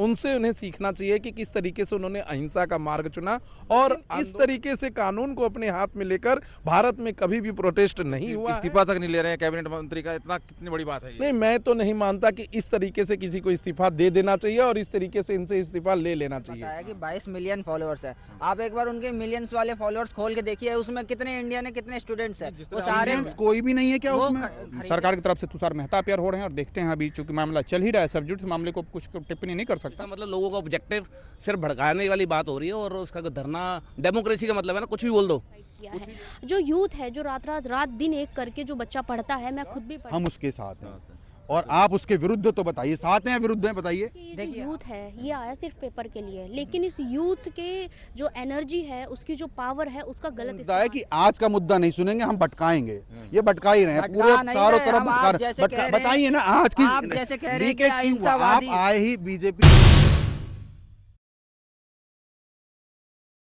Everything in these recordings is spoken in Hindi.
उनसे उन्हें सीखना चाहिए कि किस तरीके से उन्होंने अहिंसा का मार्ग चुना और इस तरीके से कानून को अपने हाथ में लेकर भारत में कभी भी प्रोटेस्ट नहीं हुआ है। इस्तीफा तक नहीं ले रहे हैं कैबिनेट मंत्री का, इतना कितनी बड़ी बात है ये। नहीं, मैं तो नहीं मानता कि इस तरीके से किसी को इस्तीफा दे देना चाहिए और इस तरीके से इनसे इस्तीफा ले लेना चाहिए। बताया कि 22 मिलियन फॉलोअर्स है। आप एक बार उनके मिलियंस वाले फॉलोअर्स खोल के देखिए, उसमें कितने इंडियन है, कितने स्टूडेंट्स है। वो सारे कोई भी नहीं है क्या वो उसमें? खरीदे। सरकार की तरफ से तुषार मेहता अपियर हो रहे हैं और देखते हैं अभी चूंकि मामला चल ही रहा है, सब्जेक्ट मामले को कुछ टिप्पणी नहीं कर सकता। इसका मतलब लोगों का ऑब्जेक्टिव सिर्फ भड़काने वाली बात हो रही है और उसका धरना डेमोक्रेसी का मतलब है ना, कुछ भी बोल दो। किया है। जो यूथ है, जो रात दिन एक करके जो बच्चा पढ़ता है, मैं खुद भी पढ़ती हम उसके साथ हैं और आप उसके विरुद्ध तो बताइए, साथ हैं या विरुद्ध हैं बताइए। कि जो यूथ है ये आया सिर्फ पेपर के लिए, लेकिन इस यूथ के जो एनर्जी है, उसकी जो पावर है, उसका गलत मुद्दा है कि आज का मुद्दा नहीं सुनेंगे, हम भटकाएंगे। ये भटका ही रहे हैं, पूरे चारों तरफ भटका। बताइए ना आज की लीकेज क्यों हुआ? आप आए ही बीजेपी।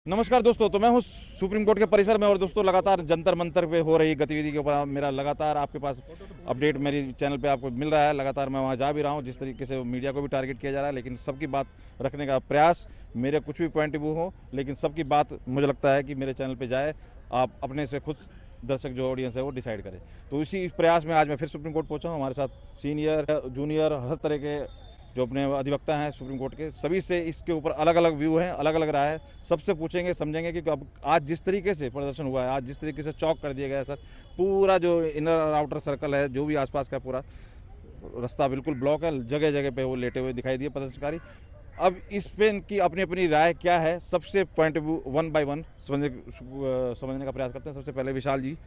नमस्कार दोस्तों, तो मैं हूं सुप्रीम कोर्ट के परिसर में और दोस्तों लगातार जंतर मंतर पे हो रही गतिविधि के ऊपर मेरा लगातार आपके पास अपडेट मेरी चैनल पे आपको मिल रहा है। लगातार मैं वहां जा भी रहा हूं, जिस तरीके से मीडिया को भी टारगेट किया जा रहा है, लेकिन सबकी बात रखने का प्रयास, मेरे कुछ भी पॉइंट ऑफ व्यू हो, लेकिन सबकी बात मुझे लगता है कि मेरे चैनल पर जाए, आप अपने से खुद दर्शक जो ऑडियंस है वो डिसाइड करे। तो इसी प्रयास में आज मैं फिर सुप्रीम कोर्ट पहुँचा हूँ। हमारे साथ सीनियर, जूनियर, हर तरह के जो अपने अधिवक्ता हैं सुप्रीम कोर्ट के, सभी से इसके ऊपर अलग अलग व्यू हैं, अलग अलग राय है। सबसे पूछेंगे, समझेंगे कि अब आज जिस तरीके से प्रदर्शन हुआ है, आज जिस तरीके से चौक कर दिया गया है सर, पूरा जो इनर और आउटर सर्कल है, जो भी आसपास का पूरा रास्ता बिल्कुल ब्लॉक है, जगह जगह पे वो लेटे हुए दिखाई दिए प्रदर्शनकारी। अब इस पे इनकी अपनी अपनी राय क्या है, सबसे point of view one by one समझने का प्रयास करते हैं। सबसे पहले विशाल जी,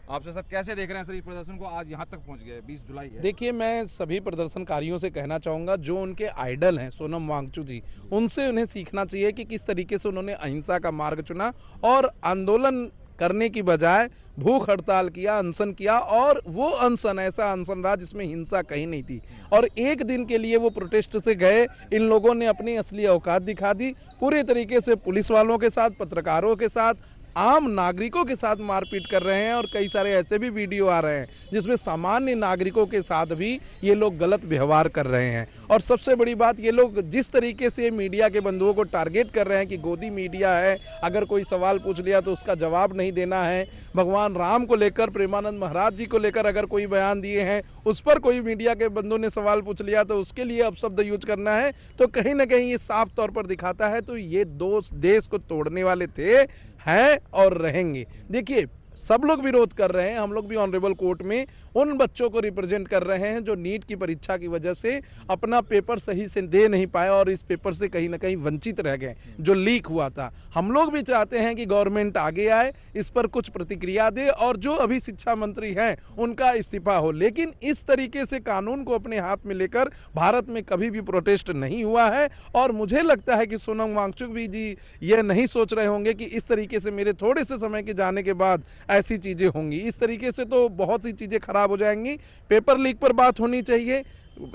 आपसे सर कैसे देख रहे हैं सर इस प्रदर्शन को? आज यहाँ तक पहुँच गए, 20 जुलाई है। देखिए, मैं सभी प्रदर्शनकारियों से कहना चाहूँगा, जो उनके आइडल हैं सोनम वांगचुक जी, उनसे उन्हें सीखना चाहिए कि किस तरीके से उन्होंने अहिंसा का मार्ग चुना और आंदोलन करने की बजाय भूख हड़ताल किया, अनशन किया, और वो अनशन ऐसा अनशन रहा जिसमें हिंसा कहीं नहीं थी। और एक दिन के लिए वो प्रोटेस्ट से गए, इन लोगों ने अपनी असली औकात दिखा दी। पूरे तरीके से पुलिस वालों के साथ, पत्रकारों के साथ, आम नागरिकों के साथ मारपीट कर रहे हैं और कई सारे ऐसे भी वीडियो आ रहे हैं जिसमें सामान्य नागरिकों के साथ भी ये लोग गलत व्यवहार कर रहे हैं। और सबसे बड़ी बात, ये लोग जिस तरीके से मीडिया के बंधुओं को टारगेट कर रहे हैं कि गोदी मीडिया है, अगर कोई सवाल पूछ लिया तो उसका जवाब नहीं देना है। भगवान राम को लेकर, प्रेमानंद महाराज जी को लेकर अगर कोई बयान दिए हैं, उस पर कोई मीडिया के बंधुओं ने सवाल पूछ लिया तो उसके लिए अपशब्द यूज करना है, तो कहीं ना कहीं ये साफ तौर पर दिखाता है तो ये दोस्त देश को तोड़ने वाले थे, हैं और रहेंगे। देखिए, सब लोग विरोध कर रहे हैं, हम लोग भी ऑनरेबल कोर्ट में उन बच्चों को रिप्रेजेंट कर रहे हैं जो नीट की परीक्षा की वजह से अपना पेपर सही से दे नहीं पाए और इस पेपर से कहीं ना कहीं वंचित रह गए, जो लीक हुआ था। हम लोग भी चाहते हैं कि गवर्नमेंट आगे आए, इस पर कुछ प्रतिक्रिया दे और जो अभी शिक्षा मंत्री हैं उनका इस्तीफा हो। लेकिन इस तरीके से कानून को अपने हाथ में लेकर भारत में कभी भी प्रोटेस्ट नहीं हुआ है। और मुझे लगता है कि सोनम वांगचुक भी जी ये नहीं सोच रहे होंगे कि इस तरीके से मेरे थोड़े से समय के जाने के बाद ऐसी चीजें होंगी। इस तरीके से तो बहुत सी चीजें खराब हो जाएंगी। पेपर लीक पर बात होनी चाहिए,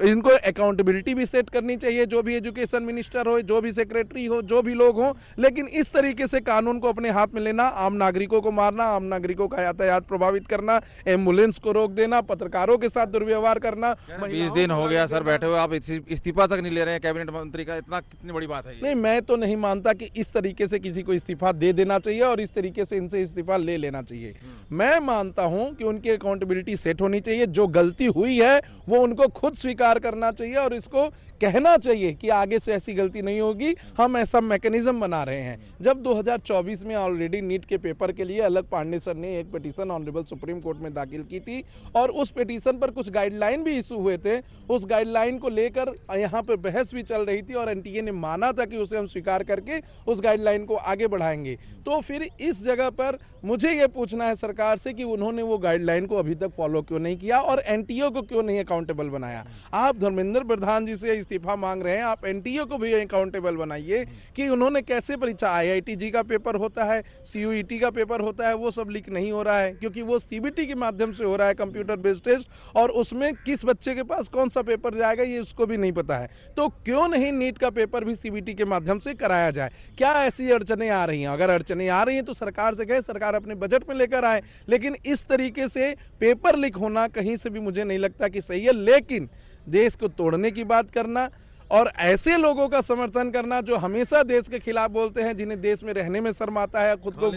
इनको अकाउंटेबिलिटी भी सेट करनी चाहिए, जो भी एजुकेशन मिनिस्टर हो, जो भी सेक्रेटरी हो, जो भी लोग हों। लेकिन इस तरीके से कानून को अपने हाथ में लेना, आम नागरिकों को मारना, आम नागरिकों का यातायात प्रभावित करना, एम्बुलेंस को रोक देना, पत्रकारों के साथ दुर्व्यवहार करना। 20 दिन हो गया सर बैठे हुए, आप इस्तीफा तक नहीं ले रहे हैं कैबिनेट मंत्री का, इतना कितनी बड़ी बात है ये? नहीं, मैं तो नहीं मानता कि इस तरीके से किसी को इस्तीफा दे देना चाहिए और इस तरीके से इनसे इस्तीफा ले लेना चाहिए। मैं मानता हूं कि उनकी अकाउंटेबिलिटी सेट होनी चाहिए। जो गलती हुई है वो उनको खुद स्वीकार करना चाहिए और इसको कहना चाहिए कि आगे से ऐसी गलती नहीं होगी, हम ऐसा मैकेनिज्म बना रहे हैं। जब 2024 में ऑलरेडी नीट के पेपर के लिए अलग पांडे सर ने एक पिटीशन ऑनरेबल सुप्रीम कोर्ट में दाखिल की थी और उस पिटीशन पर कुछ गाइडलाइन भी इशू हुए थे। उस गाइडलाइन को लेकर यहाँ पर बहस भी चल रही थी और एनटीए ने माना था कि उसे हम स्वीकार करके उस गाइडलाइन को आगे बढ़ाएंगे। तो फिर इस जगह पर मुझे ये पूछना है सरकार से कि उन्होंने वो गाइडलाइन को अभी तक फॉलो क्यों नहीं किया और एनटीए को क्यों नहीं अकाउंटेबल बनाया। आप धर्मेंद्र प्रधान जी से इस्तीफा मांग रहे हैं, आप एनटीए को भी अकाउंटेबल बनाइए कि उन्होंने कैसे परीक्षा, आईआईटी का पेपर होता है, सीयूईटी का पेपर होता है, वो सब लीक नहीं हो रहा है क्योंकि वो सीबीटी के माध्यम से हो रहा है, कंप्यूटर बेस्ड टेस्ट, और उसमें किस बच्चे के पास कौन सा पेपर जाएगा ये उसको भी नहीं पता है। तो क्यों नहीं नीट का पेपर भी सीबीटी के माध्यम से कराया जाए? क्या ऐसी अड़चने आ रही हैं? अगर अड़चने आ रही हैं तो सरकार से कहे, सरकार अपने बजट में लेकर आए। लेकिन इस तरीके से पेपर लीक होना कहीं से भी मुझे नहीं लगता कि सही है। लेकिन देश को तोड़ने की बात करना और ऐसे लोगों का समर्थन करना जो हमेशा देश के खिलाफ बोलते हैं, जिन्हें देश में रहने में शर्म आता है, खुद को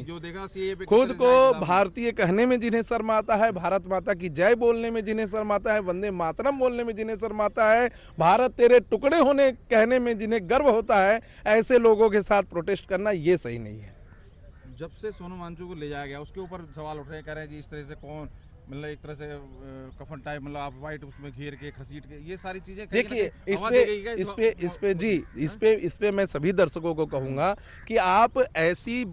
जो देखा खुद को भारतीय कहने में जिन्हें शर्म आता है, भारत माता की जय बोलने में जिन्हें शर्म आता है, वंदे मातरम बोलने में जिन्हें शर्म आता है, भारत तेरे टुकड़े होने कहने में जिन्हें गर्व होता है, ऐसे लोगों के साथ प्रोटेस्ट करना ये सही नहीं है। जब से सोनम वांगचुक को ले जाया गया उसके ऊपर सवाल उठ रहे हैं, कह रहे हैं जी इस तरह से कौन, मतलब एक तरह से कफन टाइप, मतलब आप वाइट उसमें घेर के घसीट के, ये सारी चीजें देखिए इस पे मैं सभी दर्शकों को कहूंगा कि आप ऐसी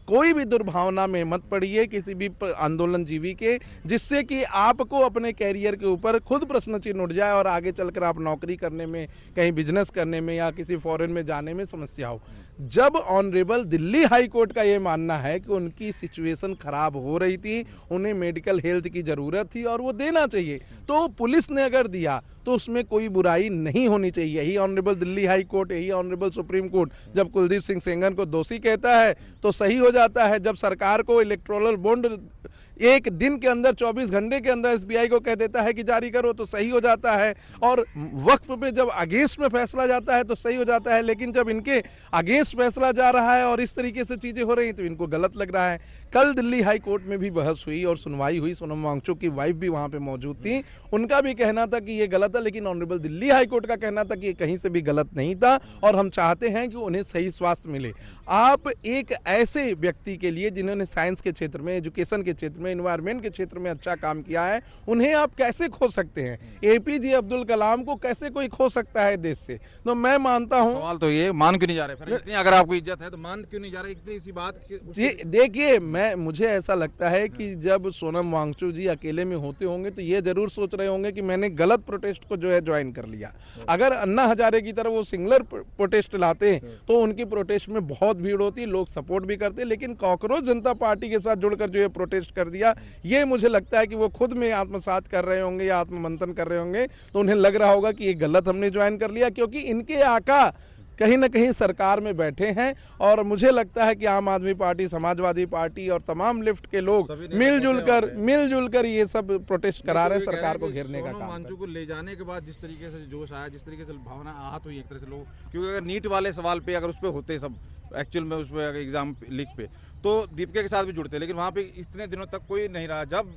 कोई भी दुर्भावना में मत पड़िए किसी भी आंदोलन जीवी के, जिससे कि आपको अपने कैरियर के ऊपर खुद प्रश्न चिन्ह उठ जाए और आगे चलकर आप नौकरी करने में, कहीं बिजनेस करने में या किसी फॉरेन में जाने में समस्या हो। जब ऑनरेबल दिल्ली हाई कोर्ट का ये मानना है कि उनकी सिचुएशन खराब हो रही थी, उन्हें मेडिकल हेल्थ की ज़रूरत थी और वो देना चाहिए, तो पुलिस ने अगर दिया तो उसमें कोई बुराई नहीं होनी चाहिए। यही ऑनरेबल दिल्ली हाई कोर्ट, यही ऑनरेबल सुप्रीम कोर्ट जब कुलदीप सिंह सेंगर को दोषी कहता है तो सही हो जाता है। जब सरकार को इलेक्टोरल बॉन्ड एक दिन के अंदर 24 घंटे के अंदर एसबीआई को कह देता है कि जारी करो तो सही हो जाता है, और वक्फ पे जब अगेंस्ट में फैसला जाता है तो सही हो जाता है। लेकिन जब इनके अगेंस्ट फैसला जा रहा है और इस तरीके से चीजें हो रही हैं तो इनको गलत लग रहा है। कल दिल्ली हाई कोर्ट में भी बहस हुई और सुनवाई हुई, सोनम वांगचुक की वाइफ भी वहां पे मौजूद थी, उनका भी कहना था कि ये गलत है, लेकिन ऑनरेबल दिल्ली हाई कोर्ट का कहना था कि ये कहीं से भी गलत नहीं था और हम चाहते हैं कि उन्हें सही स्वास्थ्य मिले। आप एक ऐसे व्यक्ति के लिए जिन्होंने साइंस के क्षेत्र में, एजुकेशन के क्षेत्र में, एनवायरमेंट के क्षेत्र में अच्छा काम किया है, उन्हें आप कैसे खो सकते हैं? एपीजे अब्दुल कलाम को कैसे कोई खो सकता है देश से? तो मैं मानता हूं, सवाल तो ये मान क्यों नहीं जा रहे फिर? इतनी अगर आपको इज्जत है तो मान क्यों नहीं जा रहे? इतनी सी बात जी देखिए, मुझे ऐसा लगता है कि जब सोनम वांगचुक जी अकेले में होते होंगे तो ये जरूर सोच रहे होंगे कि मैंने गलत प्रोटेस्ट को जो है ज्वाइन कर लिया। अगर अन्ना हजारे की तरह वो सिंगुलर प्रोटेस्ट लाते तो उनकी प्रोटेस्ट में बहुत भीड़ होती, लोग सपोर्ट भी करते, लेकिन कॉकरोच जनता पार्टी के साथ जुड़कर जो ये प्रोटेस्ट कर दिया, ये मुझे लगता है कि वो खुद में आत्मसात कर रहे होंगे या आत्ममंथन कर रहे होंगे, तो उन्हें लग रहा होगा कि ये गलत हमने ज्वाइन कर लिया, क्योंकि इनके आका कहीं ना कहीं सरकार में बैठे हैं। और मुझे लगता है कि आम आदमी पार्टी, समाजवादी पार्टी और तमाम लेफ्ट के लोग मिलजुल कर ये सब प्रोटेस्ट करा रहे हैं सरकार को घेरने का काम। वांगचुक को ले जाने के बाद जिस तरीके से जोश आया, जिस तरीके से भावना आहत हुई एक तरह से लोग, क्योंकि अगर नीट वाले सवाल पे अगर उस पर होते सब एक्चुअल में, उस पर अगर एग्जाम लीक पे, तो दीपिका के साथ भी जुड़ते, लेकिन वहाँ पे इतने दिनों तक कोई नहीं रहा। जब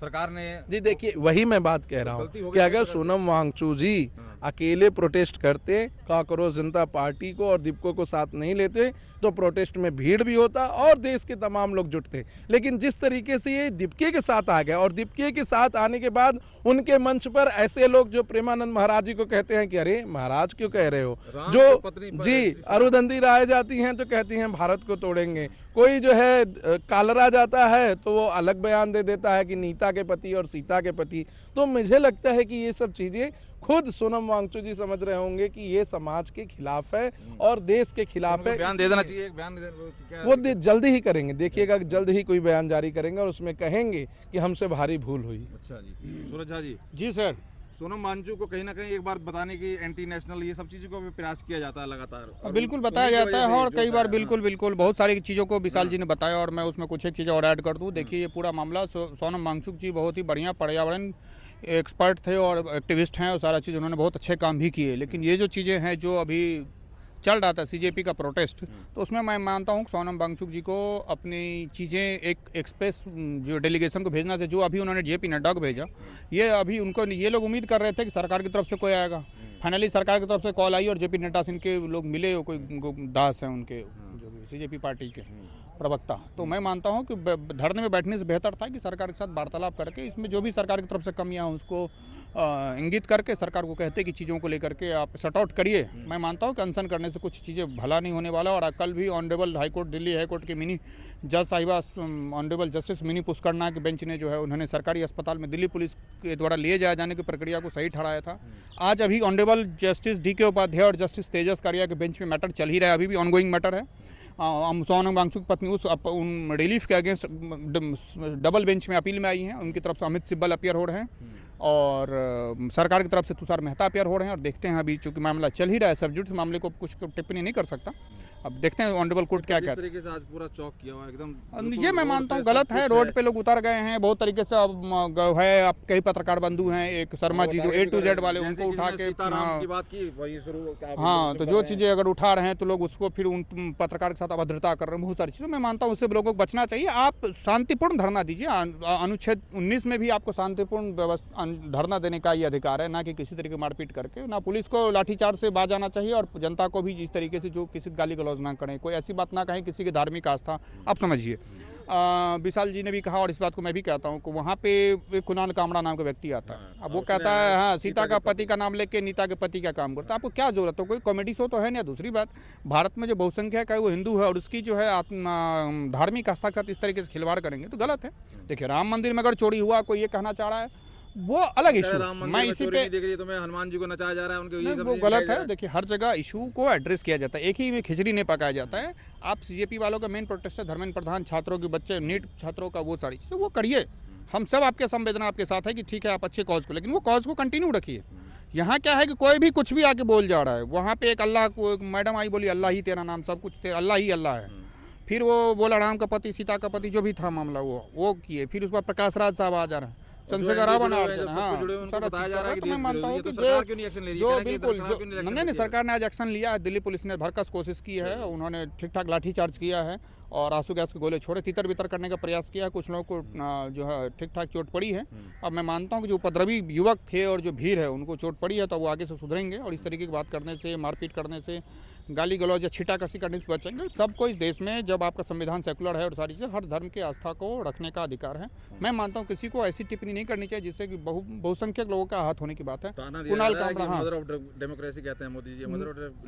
सरकार ने, जी देखिए, वही मैं बात कह रहा हूँ कि अगर सोनम वांगचुक जी अकेले प्रोटेस्ट करते, कॉकरोच जनता पार्टी को और दीपको को साथ नहीं लेते, तो प्रोटेस्ट में भीड़ भी होता और देश के तमाम लोग जुटते। लेकिन जिस तरीके से ये दीपके के साथ आ गया और दीपके के साथ आने के बाद उनके मंच पर ऐसे लोग जो प्रेमानंद महाराज जी को कहते हैं कि अरे महाराज क्यों कह रहे हो, जो जी अरुंधति राय जाती हैं तो कहती हैं भारत को तोड़ेंगे, कोई जो है कालरा जाता है तो वो अलग बयान दे देता है कि नीता के पति और सीता के पति। तो मुझे लगता है कि ये सब चीजें खुद सोनम वांगचुक जी समझ रहे होंगे कि ये समाज के खिलाफ है और देश के खिलाफ है। बयान दे देना चाहिए, बयान वो जल्दी ही करेंगे, देखिएगा जल्द ही कोई बयान जारी करेंगे और उसमें कहेंगे कि हमसे भारी भूल हुई। अच्छा जी, सूरज झा जी। जी सर, सोनम वांगचुक को कहीं ना कहीं एक बार बताने की एंटी नेशनल, ये सब चीज़ों को भी प्रयास किया जाता है लगातार, बिल्कुल बताया जाता है और कई बार बिल्कुल बहुत सारी चीज़ों को विशाल जी ने बताया और मैं उसमें कुछ एक चीज़ें और ऐड कर दूँ। देखिए, ये पूरा मामला सोनम वांगचुक जी बहुत ही बढ़िया पर्यावरण एक्सपर्ट थे और एक्टिविस्ट हैं और सारा चीज़ उन्होंने बहुत अच्छे काम भी किए। लेकिन ये जो चीज़ें हैं जो अभी चल रहा था सीजेपी का प्रोटेस्ट, तो उसमें मैं मानता हूँ सोनम वांगचुक जी को अपनी चीज़ें एक एक्सप्रेस जो डेलीगेशन को भेजना था, जो अभी उन्होंने जेपी नड्डा को भेजा, ये अभी उनको, ये लोग उम्मीद कर रहे थे कि सरकार की तरफ से कोई आएगा। फाइनली सरकार की तरफ से कॉल आई और जेपी नड्डा से इनके लोग मिले, कोई दास हैं उनके जो भी सीजेपी पार्टी के प्रवक्ता। तो मैं मानता हूं कि धरने में बैठने से बेहतर था कि सरकार के साथ वार्तालाप करके इसमें जो भी सरकार की तरफ से कमियां हैं उसको इंगित करके सरकार को कहते कि चीज़ों को लेकर के आप सट आउट करिए। मैं मानता हूं कि अनशन करने से कुछ चीज़ें भला नहीं होने वाला। और कल भी ऑनरेबल हाईकोर्ट, दिल्ली हाईकोर्ट के मिनी जज साहिबा ऑनरेबल जस्टिस मिनी पुष्करना के बेंच ने जो है उन्होंने सरकारी अस्पताल में दिल्ली पुलिस के द्वारा लिए जाए जाने की प्रक्रिया को सही ठहराया था। आज अभी ऑनरेबल जस्टिस DK उपाध्याय और जस्टिस तेजस कारिया के बेंच में मैटर चल ही रहा है, अभी भी ऑनगोइंग मैटर है। सोनम वांगचुक पत्नी उन रिलीफ के अगेंस्ट डबल बेंच में अपील में आई हैं, उनकी तरफ से अमित सिब्बल अपियर हो रहे हैं। और सरकार की तरफ से तुषार मेहता अपियर हो रहे हैं और देखते हैं अभी चूंकि मामला चल ही रहा है सब्जेक्ट इस मामले को कुछ टिप्पणी नहीं कर सकता। अब देखते हैं ऑनरेबल कोर्ट क्या कहते हैं। तरीके से आज पूरा चौक किया हुआ एकदम, ये मैं मानता हूँ गलत है। रोड पे लोग उतर गए हैं बहुत तरीके से। अब है अब कई पत्रकार बंधु हैं, एक शर्मा जी जो A to Z वाले, उनको उठा के की बात की वही शुरू। हाँ, तो जो चीज़ें अगर उठा रहे हैं तो लोग उसको फिर उन पत्रकार के साथ अभद्रता कर रहे हैं, बहुत सारी चीज़ें। मैं मानता हूँ उससे लोगों को बचना चाहिए। आप शांतिपूर्ण धरना दीजिए। अनुच्छेद 19 में भी आपको शांतिपूर्ण व्यवस्था धरना देने का ये अधिकार है, ना कि किसी तरीके मारपीट करके। ना पुलिस को लाठीचार्ज से बाज आना चाहिए और जनता को भी जिस तरीके से जो किसी गाली गलौज ना करें, कोई ऐसी बात ना कहें किसी की धार्मिक आस्था। आप समझिए विशाल जी ने भी कहा और इस बात को मैं भी कहता हूँ कि वहाँ पे एक कुणाल कामड़ा नाम का व्यक्ति आता है। अब वो कहता है हाँ सीता का पति का नाम लेके नीता के पति का काम करता है। आपको क्या जरूरत है? कोई कॉमेडी शो तो है नहीं। दूसरी बात, भारत में जो बहुसंख्यक है वो हिंदू है और उसकी जो है धार्मिक आस्था के साथ इस तरीके से खिलवाड़ करेंगे तो गलत है। देखिए राम मंदिर में अगर चोरी हुआ, कोई ये कहना चाह रहा है, वो अलग इशू। मैं इसी पे देख रही है, तो मैं हनुमान जी को नचाया जा रहा है, उनके ये सब वो गलत है। देखिए हर जगह इशू को एड्रेस किया जाता है, एक ही में खिचड़ी नहीं पकाया जाता है। आप CJP वालों का मेन प्रोटेस्ट है धर्मेंद्र प्रधान, छात्रों के बच्चे, नीट छात्रों का, वो सारी चीज़ें वो करिए। हम सब आपके संवेदना आपके साथ है कि ठीक है आप अच्छे कॉज को, लेकिन वो कॉज को कंटिन्यू रखिए। यहाँ क्या है कि कोई भी कुछ भी आके बोल जा रहा है। वहाँ पे एक अल्लाह को मैडम आई बोली अल्लाह ही तेरा नाम, सब कुछ अल्लाह ही अल्लाह है। फिर वो बोला राम का पति सीता का पति जो भी था मामला वो किए। फिर उसके बाद प्रकाश राज साहब आ जा रहे हैं, चंद्रशेखर रावण, हाँ सारा चीज। तो मैं मानता हूँ कि जो बिल्कुल नहीं सरकार ने आज एक्शन लिया है। दिल्ली पुलिस ने भरकस कोशिश की है, उन्होंने ठीक ठाक लाठीचार्ज किया है और आंसू गैस के गोले छोड़े, तितर बितर करने का प्रयास किया है। कुछ लोगों को जो है ठीक ठाक चोट पड़ी है। अब मैं मानता हूँ कि जो उपद्रवी युवक थे और जो भीड़ है उनको चोट पड़ी है, तो वो आगे से सुधरेंगे और इस तरीके की बात करने से, मारपीट करने से, गाली गलौज या छिटाकसी करने से बचेंगे। सबको इस देश में जब आपका संविधान सेकुलर है और सारी चीज़ें, हर धर्म की आस्था को रखने का अधिकार है। मैं मानता हूँ किसी को ऐसी टिप्पणी नहीं करनी चाहिए जिससे कि बहुसंख्यक लोगों का हाथ होने की बात है। कुणाल कामड़ा, हाँ डेमोक्रेसी कहते हैं मोदी जी,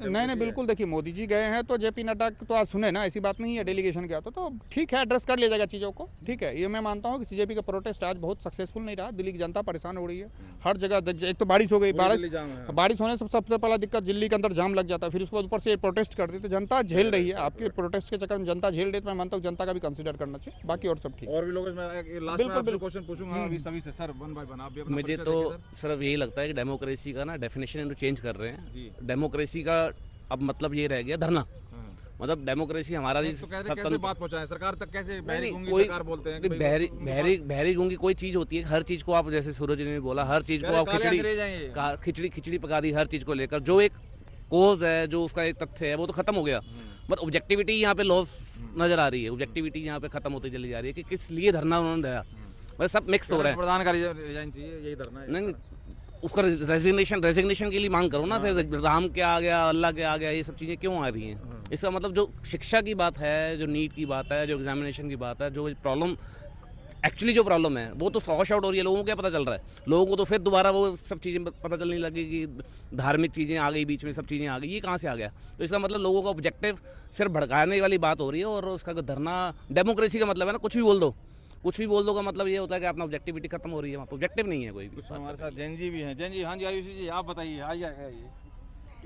नहीं बिल्कुल। देखिए मोदी जी गए हैं तो JP नड्डा तो आज सुने ना, ऐसी बात नहीं है। डेलीगेशन गया तो ठीक है, एड्रेस कर लिया जाएगा चीज़ों को, ठीक है। ये मैं मानता हूँ कि CJP का प्रोटेस्ट आज बहुत सक्सेसफुल नहीं रहा। दिल्ली की जनता परेशान हो रही है हर जगह। एक तो बारिश हो गई, बारिश होने से सबसे पहला दिक्कत दिल्ली के अंदर जाम लग जाता है, फिर उसके बाद ऊपर से प्रोटेस्ट करते तो जनता झेल रही है। आपके प्रोटेस्ट के चक्कर में जनता झेल रही है, तो मैं मानता हूँ जनता का भी कंसीडर करना चाहिए। बाकी और सब ठीक। और भी लोग बिल्कुल क्वेश्चन पूछूंगा अभी सभी से। सर वन बाय वन आप भी अपना मुझे तो सिर्फ यही लगता है कि डेमोक्रेसी का ना डेफिनेशन इनको चेंज कर रहे हैं। डेमोक्रेसी का अब मतलब ये रह गया धरना। मतलब डेमोक्रेसी हमारा जी तो कैसे बात पहुंचाएं सरकार तक, कैसे बहरी गूंगी कोई सरकार बोलते हैं? बहरी गूंगी कोई चीज होती है, हर चीज को आप जैसे सूरज ने भी बोला, हर चीज को आप खिचड़ी पका दी हर चीज को लेकर। जो एक कोज है, जो उसका एक तथ्य है, वो तो खत्म हो गया। बट ऑब्जेक्टिविटी यहाँ पे लॉस नजर आ रही है। ऑब्जेक्टिविटी यहाँ पे खत्म होती चली जा रही है कि किस लिए धरना उन्होंने दिया। मतलब सब मिक्स हो रहा है। प्रधान का रिजाइन चाहिए, यही धरना है। नहीं उसका रेजिग्नेशन के लिए मांग करो ना। फिर राम क्या आ गया, अल्लाह क्या आ गया, ये सब चीज़ें क्यों आ रही हैं? इसका मतलब जो शिक्षा की बात है, जो नीट की बात है, जो एग्जामिनेशन की बात है, जो प्रॉब्लम एक्चुअली जो प्रॉब्लम है वो तो वॉश आउट हो रही है। लोगों को क्या पता चल रहा है? लोगों को तो फिर दोबारा वो सब चीज़ें पता चलने लगी कि धार्मिक चीज़ें आ गई बीच में, सब चीज़ें आ गई। ये कहाँ से आ गया? तो इसका मतलब लोगों का ऑब्जेक्टिव सिर्फ भड़काने वाली बात हो रही है। और उसका धरना डेमोक्रेसी का मतलब है ना, कुछ भी बोल दो, कुछ भी बोल दो का मतलब ये होता है कि अपना ऑब्जेक्टिविटी खत्म हो रही है। वहाँ पर ऑब्जेक्टिव नहीं है कोई भी। कुछ हमारे साथ जैन जी भी हैं। जैन जी, हाँ जी आयुषी जी, आप बताइए आइए,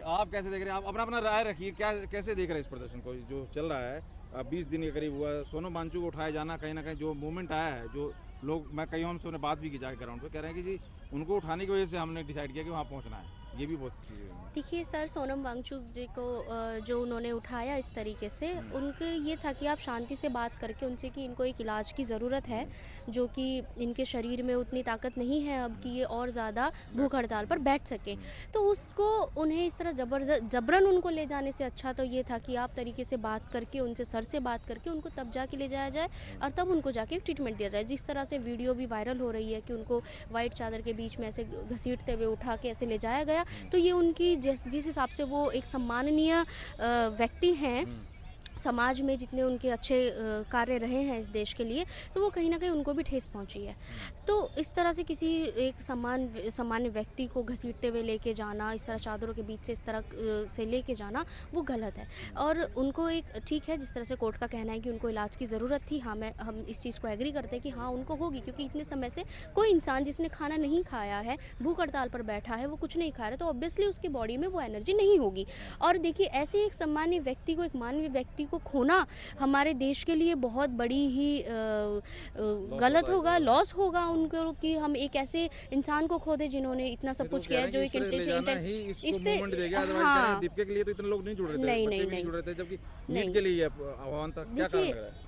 आप कैसे देख रहे हैं? आप अपना राय रखिए, क्या कैसे देख रहे हैं इस प्रदर्शन को जो चल रहा है? 20 दिन के करीब हुआ। सोनम वांगचुक को उठाया जाना, कहीं ना कहीं जो मूवमेंट आया है, जो लोग, मैं कई हमसे उन्हें बात भी की जाके ग्राउंड पे, कह रहे हैं कि जी उनको उठाने की वजह से हमने डिसाइड किया कि वहाँ पहुँचना है। ये भी बहुत चीज़ है। देखिए सर, सोनम वांगचुक जी को जो उन्होंने उठाया इस तरीके से, उनके ये था कि आप शांति से बात करके उनसे कि इनको एक इलाज की ज़रूरत है, जो कि इनके शरीर में उतनी ताकत नहीं है अब कि ये और ज़्यादा भूख हड़ताल पर बैठ सके। तो उसको उन्हें इस तरह जबरन उनको ले जाने से अच्छा तो ये था कि आप तरीके से बात करके उनसे, सर से बात करके उनको तब जाके ले जाया जाए और तब उनको जाके ट्रीटमेंट दिया जाए। जिस तरह से वीडियो भी वायरल हो रही है कि उनको वाइट चादर के बीच में ऐसे घसीटते हुए उठा के ऐसे ले जाया गया, तो ये उनकी जिस हिसाब से वो एक सम्माननीय व्यक्ति हैं समाज में, जितने उनके अच्छे कार्य रहे हैं इस देश के लिए, तो वो कहीं ना कहीं उनको भी ठेस पहुंची है। तो इस तरह से किसी एक सामान्य व्यक्ति को घसीटते हुए लेके जाना, इस तरह चादरों के बीच से इस तरह से लेके जाना, वो गलत है। और उनको एक ठीक है, जिस तरह से कोर्ट का कहना है कि उनको इलाज की ज़रूरत थी, हाँ हम इस चीज़ को एग्री करते हैं कि हाँ उनको होगी, क्योंकि इतने समय से कोई इंसान जिसने खाना नहीं खाया है, भूख हड़ताल पर बैठा है, वो कुछ नहीं खा रहा, तो ऑब्वियसली उसकी बॉडी में वो एनर्जी नहीं होगी। और देखिए ऐसे एक सामान्य व्यक्ति को, एक मानवीय व्यक्ति को खोना हमारे देश के लिए बहुत बड़ी ही गलत होगा, लॉस होगा उनको, कि हम एक ऐसे इंसान को खो दे जिन्होंने इतना सब कुछ किया है, जो एक इससे हाँ दीपिका के लिए तो इतने लोग नहीं जुड़ रहे थे, नहीं बच्चे नहीं भी नहीं नहीं जुड़ रहे थे, जबकि नहीं। नीट के लिए ये आह्वान था, क्या कारण देखिए, लग रहा है?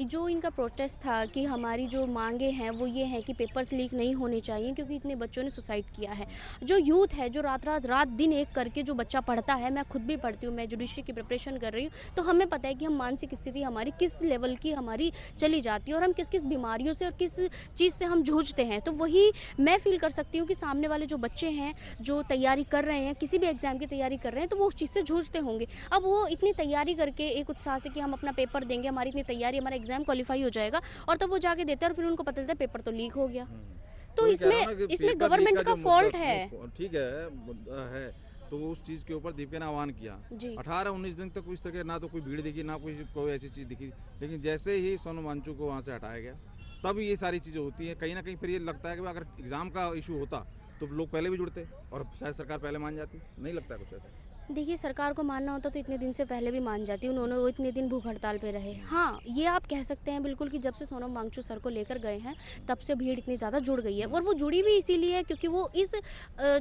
जो इनका प्रोटेस्ट था कि हमारी जो मांगे हैं वो ये है कि पेपर्स लीक नहीं होने चाहिए, क्योंकि इतने बच्चों ने सुसाइड किया है। जो यूथ है, जो रात दिन एक करके जो बच्चा पढ़ता है, मैं खुद भी पढ़ती हूँ, मैं जुडिशरी की प्रिपरेशन कर रही हूँ, तो हमें पता है कि हम मानसिक स्थिति हमारी किस लेवल की हमारी चली जाती है और हम किस किस बीमारियों से और किस चीज़ से हम जूझते हैं। तो वही मैं फील कर सकती हूँ कि सामने वाले जो बच्चे हैं, जो तैयारी कर रहे हैं, किसी भी एग्ज़ाम की तैयारी कर रहे हैं, तो वो उस चीज़ से जूझते होंगे। अब वो इतनी तैयारी करके एक उत्साह से कि हम अपना पेपर देंगे, हमारी इतनी तैयारी, हमारा एग्ज़ाम क्वालिफाई हो जाएगा, और तब वो जाके देते हैं और फिर उनको पता चलता है पेपर तो लीक हो गया। तो वही कह रहा हूं ना कि इसमें पेपर गवर्नमेंट लीक का जो फॉल्ट मुद्दा- है। ठीक है, मुद्दा है, तो उस चीज़ के ऊपर दीपिका ने आह्वान किया। जी। 18-19 दिन तक इस तरह ना तो कोई भीड़ दिखी, ना कोई ऐसी चीज़ दिखी, लेकिन जैसे ही सोनम वांगचुक को वहाँ से हटाया गया, तब ये सारी चीज़ें होती हैं। कहीं ना कहीं फिर ये लगता है कि अगर एग्ज़ाम का इशू होता तो लोग पहले भी जुड़ते और शायद सरकार पहले मान जाती। नहीं लगता कुछ ऐसा? देखिए, सरकार को मानना होता तो इतने दिन से पहले भी मान जाती, उन्होंने वो इतने दिन भूख हड़ताल पे रहे। हाँ, ये आप कह सकते हैं बिल्कुल कि जब से सोनम वांगचुक सर को लेकर गए हैं, तब से भीड़ इतनी ज़्यादा जुड़ गई है, और वो जुड़ी भी इसीलिए है क्योंकि वो इस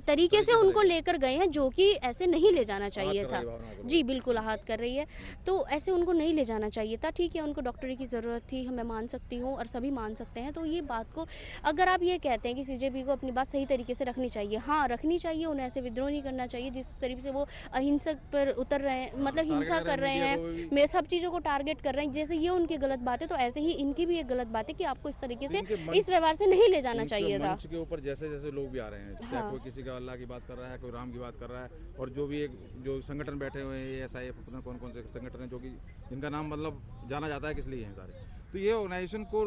तरीके से उनको लेकर गए हैं जो कि ऐसे नहीं ले जाना चाहिए था। जी बिल्कुल, आहत कर रही है, तो ऐसे उनको नहीं ले जाना चाहिए था। ठीक है, उनको डॉक्टरी की ज़रूरत थी, मैं मान सकती हूँ और सभी मान सकते हैं। तो ये बात को अगर आप ये कहते हैं कि CJP को अपनी बात सही तरीके से रखनी चाहिए, हाँ रखनी चाहिए, उन्हें ऐसे विद्रोह नहीं करना चाहिए जिस तरीके से वो अहिंसक पर उतर रहे हैं, मतलब हिंसा कर रहे हैं, मैं सब चीज़ों को टारगेट कर रहे हैं। जैसे ये उनकी गलत बात है, तो ऐसे ही इनकी भी एक गलत बात है कि आपको इस तरीके से इस व्यवहार से नहीं ले जाना चाहिए था। मंच के ऊपर जैसे जैसे लोग भी आ रहे हैं, चाहे हाँ। कोई किसी का अल्लाह की बात कर रहा है, कोई राम की बात कर रहा है, और जो भी एक जो संगठन बैठे हुए हैं, SIF, पता नहीं कौन कौन से संगठन हैं, जो कि जिनका नाम मतलब जाना जाता है किस लिए हैं सारे, तो ये ऑर्गेनाइजेशन को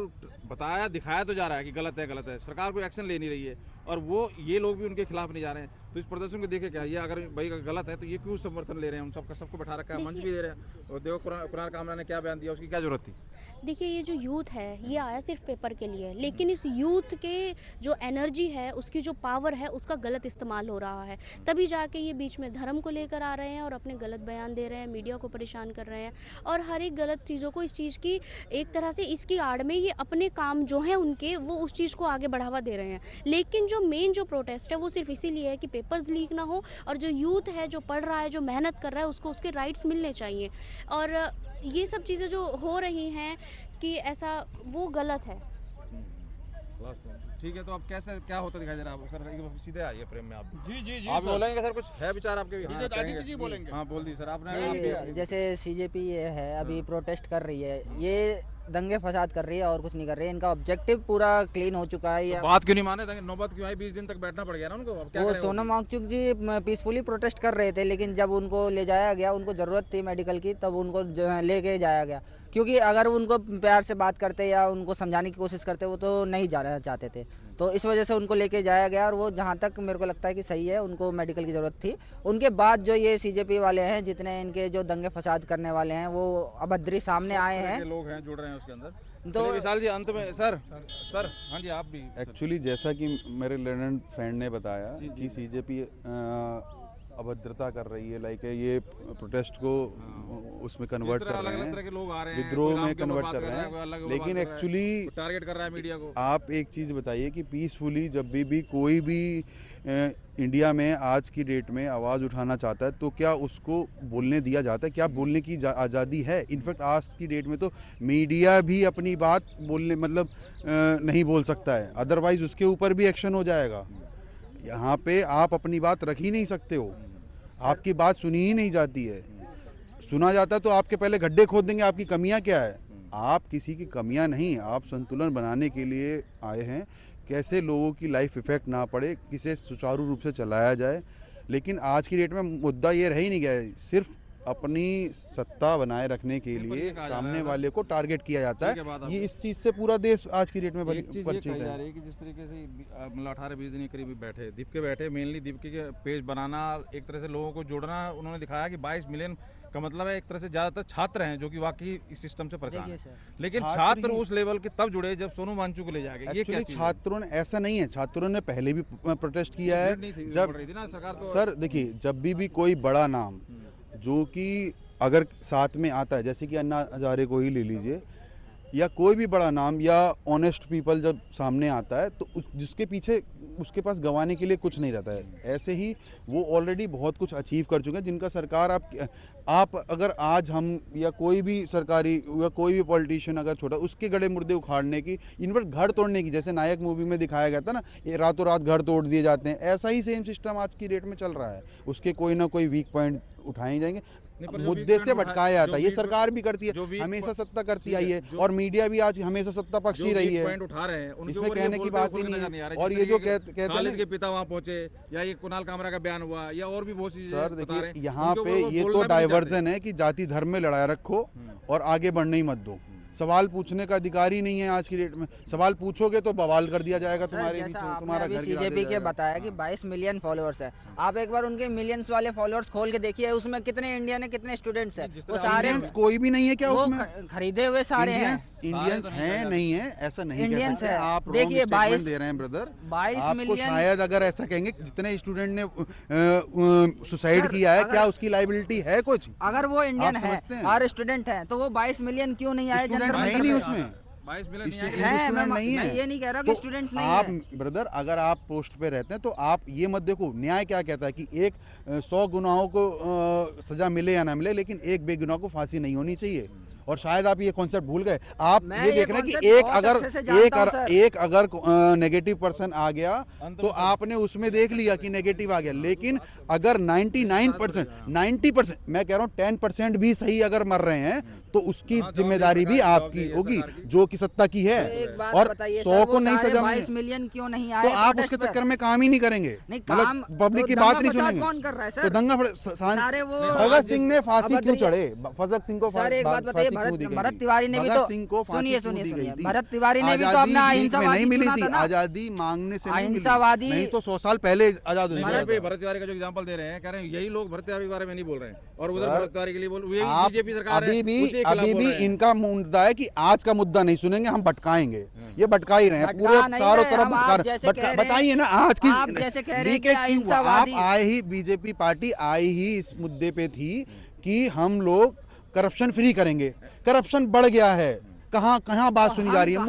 बताया दिखाया तो जा रहा है कि गलत है, सरकार कोई एक्शन ले नहीं रही है, और वो ये लोग भी उनके खिलाफ नहीं जा रहे हैं। तो इस प्रदर्शन को देखे क्या, ये अगर भाई गलत है तो ये क्यों समर्थन ले रहे हैं? हम सबको बैठा रखा है, मंच भी दे रहे हैं, और देखो कुरान कामरा ने क्या बयान दिया, उसकी क्या जरूरत थी? देखिए, ये जो यूथ है ये आया सिर्फ पेपर के लिए, लेकिन इस यूथ के जो एनर्जी है, उसकी जो पावर है, उसका गलत इस्तेमाल हो रहा है। तभी जाके ये बीच में धर्म को लेकर आ रहे हैं और अपने गलत बयान दे रहे हैं, मीडिया को परेशान कर रहे हैं, और हर एक गलत चीज़ों को, इस चीज़ की एक तरह से इसकी आड़ में ये अपने काम जो हैं उनके, वो उस चीज़ को आगे बढ़ावा दे रहे हैं। लेकिन जो मेन जो प्रोटेस्ट है वो सिर्फ इसीलिए है कि पेपर्स लीक ना हो, और जो यूथ है, जो पढ़ रहा है, जो मेहनत कर रहा है, उसको उसके राइट्स मिलने चाहिए। और ये सब चीज़ें जो हो रही हैं कि ऐसा, वो गलत है। ठीक है, तो अब कैसे क्या होता दिखाई दे रहा है सर? एक बार सीधे आइए फ्रेम में आप। जी आप बोलेंगे सर, कुछ है विचार आपके भी? हाँ, आदित्य कहेंगे। जी बोलेंगे। हाँ बोल दी सर आपने। ये जैसे CJP ये है अभी प्रोटेस्ट कर रही है, ये दंगे फसाद कर रही है और कुछ नहीं कर रही है। इनका ऑब्जेक्टिव पूरा क्लीन हो चुका है। तो बात क्यों नहीं माने? नौबत क्यों आई? 20 दिन तक बैठना पड़ गया ना उनको। अब क्या वो करें? सोनम वांगचुक जी पीसफुली प्रोटेस्ट कर रहे थे, लेकिन जब उनको ले जाया गया, उनको ज़रूरत थी मेडिकल की, तब उनको लेके जाया गया। क्योंकि अगर उनको प्यार से बात करते या उनको समझाने की कोशिश करते, वो तो नहीं जाना चाहते थे। तो इस वजह से उनको लेके जाया गया, और वो जहाँ तक मेरे को लगता है कि सही है, उनको मेडिकल की ज़रूरत थी। उनके बाद जो ये CJP वाले हैं, जितने इनके जो दंगे फसाद करने वाले हैं, वो अभद्री सामने आए हैं। लोग हैं जुड़ रहे हैं उसके अंदर। तो विशाल जी अंत में सर हाँ जी आप भी। एक्चुअली जैसा कि मेरे लर्नड फ्रेंड ने बताया कि CJP अभद्रता कर रही है, लाइक ये प्रोटेस्ट को उसमें कन्वर्ट कर रहे अलग तरह के लोग आ रहे हैं, हैं, विद्रोह कोई राम में के ऊपर कन्वर्ट बात कर कर रहे रहा है, कोई अल्लाह के हैं। ऊपर लेकिन बात कर रहा है, एक्चुअली टारगेट कर रहा है मीडिया को। आप एक चीज़ बताइए कि पीसफुली जब भी कोई भी इंडिया में आज की डेट में आवाज़ उठाना चाहता है, तो क्या उसको बोलने दिया जाता है? क्या बोलने की आज़ादी है? इनफैक्ट आज की डेट में तो मीडिया भी अपनी बात बोलने मतलब नहीं बोल सकता है, अदरवाइज़ उसके ऊपर भी एक्शन हो जाएगा। यहाँ पे आप अपनी बात रख ही नहीं सकते हो, आपकी बात सुनी ही नहीं जाती है। सुना जाता तो आपके पहले गड्ढे खोद देंगे, आपकी कमियां क्या है। आप किसी की कमियां नहीं, आप संतुलन बनाने के लिए आए हैं, कैसे लोगों की लाइफ इफेक्ट ना पड़े, किसे सुचारू रूप से चलाया जाए। लेकिन आज की डेट में मुद्दा ये रह ही नहीं गया है, सिर्फ अपनी सत्ता बनाए रखने के लिए सामने वाले को टारगेट किया जाता है। ये इस चीज़ से पूरा देश आज की डेट में परिचित है। कि जिस तरीके से मतलब 18-20 दिन के करीब बैठे दीपिका बैठे, मेनली दीपिका के पेज बनाना, एक तरह से लोगों को जोड़ना, उन्होंने दिखाया कि 22 मिलियन का मतलब है एक तरह से ज़्यादातर छात्र हैं जो कि वाकई इस सिस्टम से परेशान हैं। लेकिन छात्र उस लेवल के तब जुड़े जब सोनू वांगचुक को ले जाएंगे। ये क्या छात्रों ने, ऐसा नहीं है, छात्रों ने पहले भी प्रोटेस्ट किया है। जब सरकार तो सर देखिए, जब भी कोई बड़ा नाम जो कि अगर साथ में आता है, जैसे कि अन्ना हजारे को ही ले लीजिए, या कोई भी बड़ा नाम या ऑनेस्ट पीपल जब सामने आता है तो जिसके पीछे उसके पास गंवाने के लिए कुछ नहीं रहता है। ऐसे ही वो ऑलरेडी बहुत कुछ अचीव कर चुके हैं, जिनका सरकार आप अगर आज हम या कोई भी सरकारी या कोई भी पॉलिटिशियन अगर छोटा उसके गड़े मुर्दे उखाड़ने की, इनफैक्ट घर तोड़ने की, जैसे नायक मूवी में दिखाया गया था ना, ये रातों रात घर तोड़ दिए जाते हैं, ऐसा ही सेम सिस्टम आज की डेट में चल रहा है। उसके कोई ना कोई वीक पॉइंट उठाए जाएंगे, मुद्दे से भटकाया जाता है। ये सरकार भी करती है, हमेशा सत्ता करती आई है, और मीडिया भी आज हमेशा सत्ता पक्ष ही रही है, उठा रहे हैं इसमें कहने की बात ही नहीं है। और ये जो कहते हैं के पिता वहाँ पहुंचे, या ये कुणाल कामरा का बयान हुआ, या और भी बहुत सी सर देखिए, यहाँ पे ये तो डाइवर्जन है कि जाति धर्म में लड़ाई रखो और आगे बढ़ने ही मत दो। सवाल पूछने का अधिकार ही नहीं है आज की डेट में। सवाल पूछोगे तो बवाल कर दिया जाएगा तुम्हारे बीच में, तुम्हारा घर सीजेपी के बताया कि 22 मिलियन फॉलोअर्स है। आप एक बार उनके मिलियंस वाले फॉलोअर्स खोल के देखिए, उसमें कितने इंडियन है, कितने स्टूडेंट्स है। वो सारे कोई भी नहीं है क्या उसमें? खरीदे हुए सारे हैं। इंडियंस हैं नहीं है ऐसा नहीं इंडियंस है। आप देखिए 22 दे रहे हैं ब्रदर। 22 मिलियन शायद अगर ऐसा कहेंगे जितने स्टूडेंट ने सुसाइड किया है, क्या उसकी लाइबिलिटी है कुछ? अगर वो इंडियन है और स्टूडेंट है तो वो 22 मिलियन क्यों नहीं आए? नहीं उसमें 22 मिलियन नहीं है। मैं ये नहीं कह रहा कि स्टूडेंट्स नहीं आप है। ब्रदर अगर आप पोस्ट पे रहते हैं तो आप ये मत देखो न्याय क्या कहता है कि 100 गुनाहों को सजा मिले या ना मिले, लेकिन एक बेगुनाह को फांसी नहीं होनी चाहिए। और शायद आप ये कॉन्सेप्ट भूल गए। आप ये देख रहे हैं कि एक अगर नेगेटिव पर्सन आ गया तो आपने उसमें देख लिया कि नेगेटिव आ गया, लेकिन अगर 99% 90% मैं कह रहा हूँ 10% भी सही अगर मर रहे हैं तो उसकी जिम्मेदारी भी आपकी होगी जो कि सत्ता की है। और 100 को नहीं सजा 22 मिलियन क्यों नहीं आए? तो आप उसके चक्कर में काम ही नहीं करेंगे, मतलब पब्लिक की बात नहीं सुनेंगे। कौन कर रहा है तो दंगा भगत सिंह ने फांसी क्यों चढ़े? भगत सिंह को भरत तिवारी ने भी तो सुनिए भरत तिवारी ने भी तो अपना नहीं मिली थी, आजादी मांगने से अहिंसावादी नहीं तो 100 साल पहले आजाद हुई। भरत तिवारी का जो एग्जांपल दे रहे हैं, कह रहे हैं यही लोग भरत तिवारी के बारे में नहीं बोल रहे हैं और उधर भरत तिवारी के लिए बोल रहे हैं। बीजेपी सरकार अभी भी इनका मुद्दा है कि आज का मुद्दा नहीं सुनेंगे, हम भटकाएंगे। ये भटका ही रहे हैं पूरे चारों तरफ। बताइए ना आज की लीकेज क्यों हुआ? आप आए ही, बीजेपी पार्टी आई ही इस मुद्दे पे थी कि हम लोग करप्शन फ्री करेंगे। करप्शन बढ़ गया है, कहाँ बात सुनी जा रही है?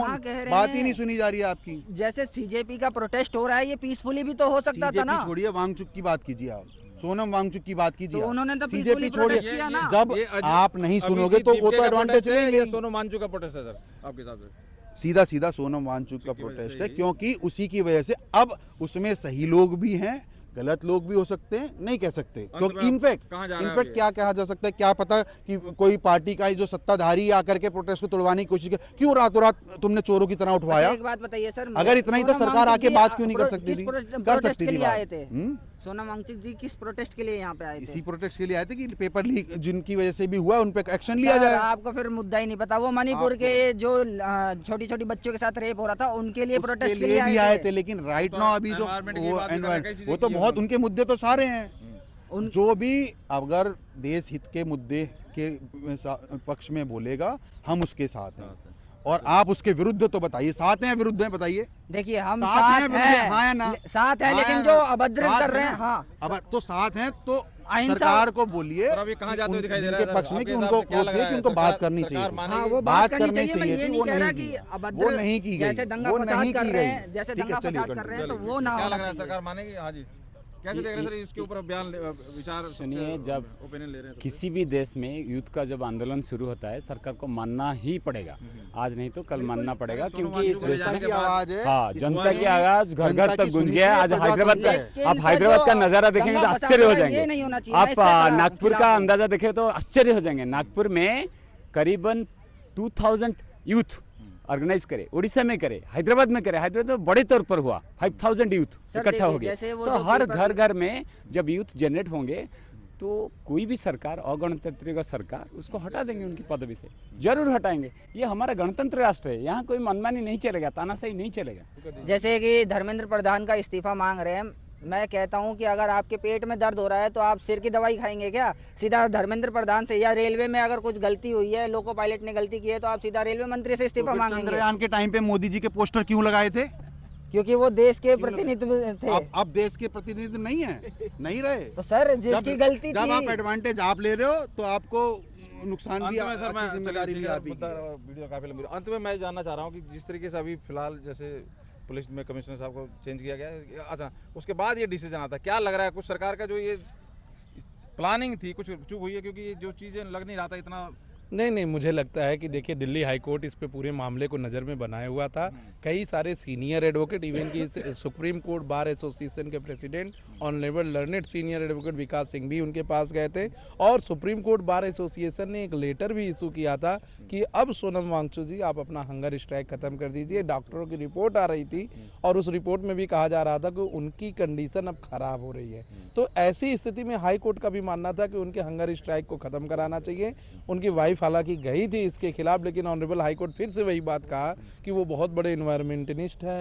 बात ही नहीं सुनी जा रही है आपकी। जैसे सीजेपी का प्रोटेस्ट हो रहा है, ये पीसफुली भी तो हो सकता था ना। छोड़िए वांगचुक की बात कीजिए, आप सोनम वांगचुक की बात कीजिए। तो उन्होंने तो सीजेपी छोड़िए, जब आप नहीं सुनोगे तो वो तो एडवांटेज लेंगे। सोनम वांगचुक का प्रोटेस्ट है सर आपके हिसाब से? सीधा सोनम वांगचुक का प्रोटेस्ट है, क्योंकि उसी की वजह से अब उसमें सही लोग भी हैं, गलत लोग भी हो सकते हैं, नहीं कह सकते। क्योंकि इनफैक्ट क्या कहा जा सकता है, क्या पता कि कोई पार्टी का जो सत्ताधारी आकर के प्रोटेस्ट को तोड़वाने की कोशिश की, क्यों रातों रात तुमने चोरों की तरह उठवाया? एक बात बताइए सर, अगर इतना ही तो सरकार आके बात क्यों नहीं कर सकती थी? कर सकती थी आए थे सोनम वांगचुक जी किस प्रोटेस्ट के लिए यहाँ पे आए थे? इसी प्रोटेस्ट के लिए आए थे कि पेपर लीक जिनकी वजह से भी हुआ उन पे एक्शन लिया जाए। आपको फिर मुद्दा ही नहीं पता। वो मणिपुर के जो छोटी छोटी बच्चों के साथ रेप हो रहा था उनके लिए प्रोटेस्ट के लिए भी आए थे। लेकिन राइट नाउ अभी जो वो तो बहुत उनके मुद्दे तो सारे हैं। जो भी अगर देश हित के मुद्दे के पक्ष में बोलेगा हम उसके साथ हैं, और आप उसके विरुद्ध तो बताइए, साथ हैं विरुद्ध हैं बताइए। देखिए हम साथ हैं, हाँ या ना? साथ हैं, लेकिन जो अभद्र कर रहे हैं, हाँ अब तो साथ हैं तो सरकार को बोलिए उनके पक्ष में कि उनको बात करनी चाहिए, बात करनी चाहिए। वो नहीं की गई, जैसे दंगा फसाद कर रहे हैं, जैसे दंगा फसाद कर रहे हैं तो वो ना होना चाहिए। सरकार मानेगी? हाँ जी, कैसे देख रहे हैं सर इसके ऊपर बयान विचार? सुनिए, जब ओपिनियन ले रहे हैं किसी भी देश में युद्ध का जब आंदोलन शुरू होता है सरकार को मानना ही पड़ेगा, आज नहीं तो कल मानना पड़ेगा, क्योंकि इस देश की आवाज है। हाँ, जनता की आवाज घर घर तक गूंज गया है। आज हैदराबाद का, आप हैदराबाद का नज़ारा देखेंगे तो आश्चर्य हो जाएंगे। आप नागपुर का अंदाजा देखें तो आश्चर्य हो जाएंगे। नागपुर में करीबन 2000 यूथ ऑर्गेनाइज करे, उड़ीसा में करे, हैदराबाद में करे। हैदराबाद में बड़े तौर पर हुआ, 5000 यूथ इकट्ठा हो गए। तो हर घर में जब यूथ जनरेट होंगे तो कोई भी सरकार, अगणतांत्रिक सरकार, उसको हटा देंगे उनकी पदवी से, जरूर हटाएंगे। ये हमारा गणतंत्र राष्ट्र है, यहाँ कोई मनमानी नहीं चलेगा, तानाशाही नहीं चलेगा। जैसे कि धर्मेंद्र प्रधान का इस्तीफा मांग रहे हैं, मैं कहता हूं कि अगर आपके पेट में दर्द हो रहा है तो आप सिर की दवाई खाएंगे क्या? सीधा धर्मेंद्र प्रधान से, या रेलवे में अगर कुछ गलती हुई है, लोको पायलट ने गलती की है तो आप सीधा रेलवे मंत्री से इस्तीफा मांगेंगे। चंद्रयान के टाइम पे मोदी जी के पोस्टर क्यों लगाए थे? क्योंकि वो देश के प्रतिनिधित्व थे। अब देश के प्रतिनिधि नहीं है, नहीं रहे। तो सर जिसकी गलती जब थी, आप एडवांटेज आप ले रहे हो तो आपको नुकसान भी, अंत में सर मैं जिम्मेदारी भी आप ही की है। वीडियो काफी लंबी, अंत में मैं जानना चाह रहा हूँ कि जिस तरीके से अभी फिलहाल जैसे पुलिस में कमिश्नर साहब को चेंज किया गया है, अच्छा उसके बाद ये डिसीजन आता है, क्या लग रहा है कुछ सरकार का जो ये प्लानिंग थी कुछ चूक हुई है, क्योंकि ये जो चीजें लग नहीं रहा था इतना। नहीं, मुझे लगता है कि देखिए दिल्ली हाई कोर्ट इस पे पूरे मामले को नज़र में बनाए हुआ था। कई सारे सीनियर एडवोकेट, इवन की सुप्रीम कोर्ट बार एसोसिएशन के president honourable learned senior advocate Vikas Singh भी उनके पास गए थे, और सुप्रीम कोर्ट बार एसोसिएशन ने एक लेटर भी इशू किया था कि अब सोनम वांगचुक जी आप अपना हंगर स्ट्राइक खत्म कर दीजिए। डॉक्टरों की रिपोर्ट आ रही थी और उस रिपोर्ट में भी कहा जा रहा था कि उनकी कंडीशन अब खराब हो रही है। तो ऐसी स्थिति में हाई कोर्ट का भी मानना था कि उनके हंगर स्ट्राइक को खत्म कराना चाहिए। उनकी वाइफ हालांकि गई थी इसके खिलाफ, लेकिन ऑनरेबल हाई कोर्ट फिर से वही बात कहा कि वो बहुत बड़े इन्वायरमेंटलिस्ट हैं,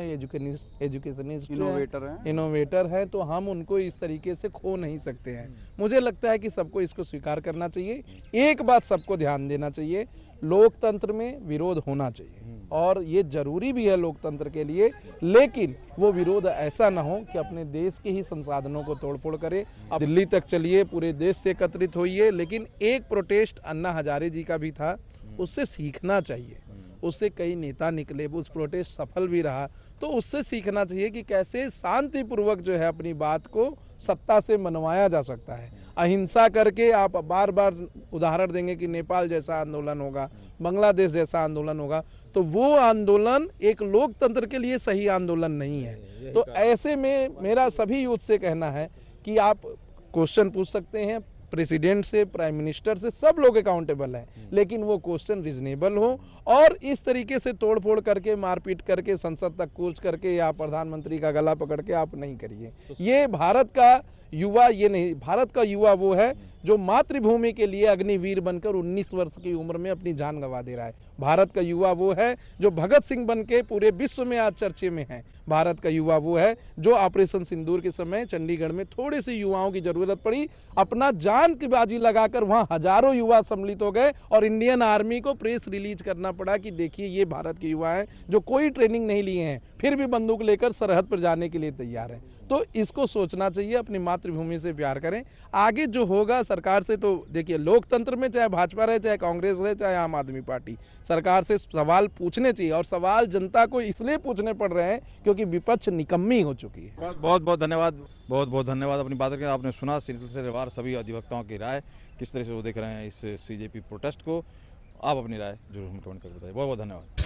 एजुकेशनिस्ट इनोवेटर हैं, तो हम उनको इस तरीके से खो नहीं सकते हैं। मुझे लगता है कि सबको इसको स्वीकार करना चाहिए। एक बात सबको ध्यान देना चाहिए, लोकतंत्र में विरोध होना चाहिए और ये जरूरी भी है लोकतंत्र के लिए, लेकिन वो विरोध ऐसा ना हो कि अपने देश के ही संसाधनों को तोड़फोड़ करे। अब दिल्ली तक चलिए, पूरे देश से एकत्रित होइए, लेकिन एक प्रोटेस्ट अन्ना हजारे जी का भी था, उससे सीखना चाहिए। उससे कई नेता निकले, उस प्रोटेस्ट सफल भी रहा, तो उससे सीखना चाहिए कि कैसे शांतिपूर्वक जो है अपनी बात को सत्ता से मनवाया जा सकता है। अहिंसा करके आप बार बार उदाहरण देंगे कि नेपाल जैसा आंदोलन होगा, बांग्लादेश जैसा आंदोलन होगा, तो वो आंदोलन एक लोकतंत्र के लिए सही आंदोलन नहीं है। तो ऐसे में मेरा सभी यूथ से कहना है कि आप क्वेश्चन पूछ सकते हैं प्रेसिडेंट से, प्राइम मिनिस्टर से, सब लोग अकाउंटेबल हैं, लेकिन वो क्वेश्चन रीजनेबल हो और इस तरीके से तोड़फोड़ करके, मारपीट करके, संसद तक कूच करके या प्रधानमंत्री का गला पकड़ के आप नहीं करिए। ये भारत का युवा, ये नहीं, भारत का युवा वो है जो मातृभूमि के लिए अग्निवीर बनकर 19 वर्ष की उम्र में अपनी जान गंवा दे रहा है। भारत का युवा वो है जो भगत सिंह बन के पूरे विश्व में आज चर्चे में है। भारत का युवा वो है जो ऑपरेशन सिंदूर के समय चंडीगढ़ में थोड़े से युवाओं की जरूरत पड़ी, अपना जान की बाजी लगाकर वहां हजारों युवा सम्मिलित हो गए और इंडियन आर्मी को प्रेस रिलीज करना पड़ा कि देखिए ये भारत के युवा हैं जो कोई ट्रेनिंग नहीं लिए हैं, फिर भी बंदूक लेकर सरहद पर जाने के लिए तैयार हैं। तो इसको सोचना चाहिए, अपनी मातृभूमि से प्यार करें। आगे जो होगा सरकार से, तो देखिए लोकतंत्र में चाहे भाजपा रहे, चाहे कांग्रेस रहे, चाहे आम आदमी पार्टी, सरकार से सवाल पूछने चाहिए, और सवाल जनता को इसलिए पूछने पड़ रहे हैं क्योंकि विपक्ष निकम्मी हो चुकी है। बहुत बहुत धन्यवाद, बहुत बहुत धन्यवाद अपनी बात करके। आपने सुना सिलसिलेवार सभी अधिवक्ताओं की राय, किस तरह से वो देख रहे हैं इस सीजेपी प्रोटेस्ट को। आप अपनी राय जरूर हमें कमेंट करके बताइए। बहुत बहुत धन्यवाद।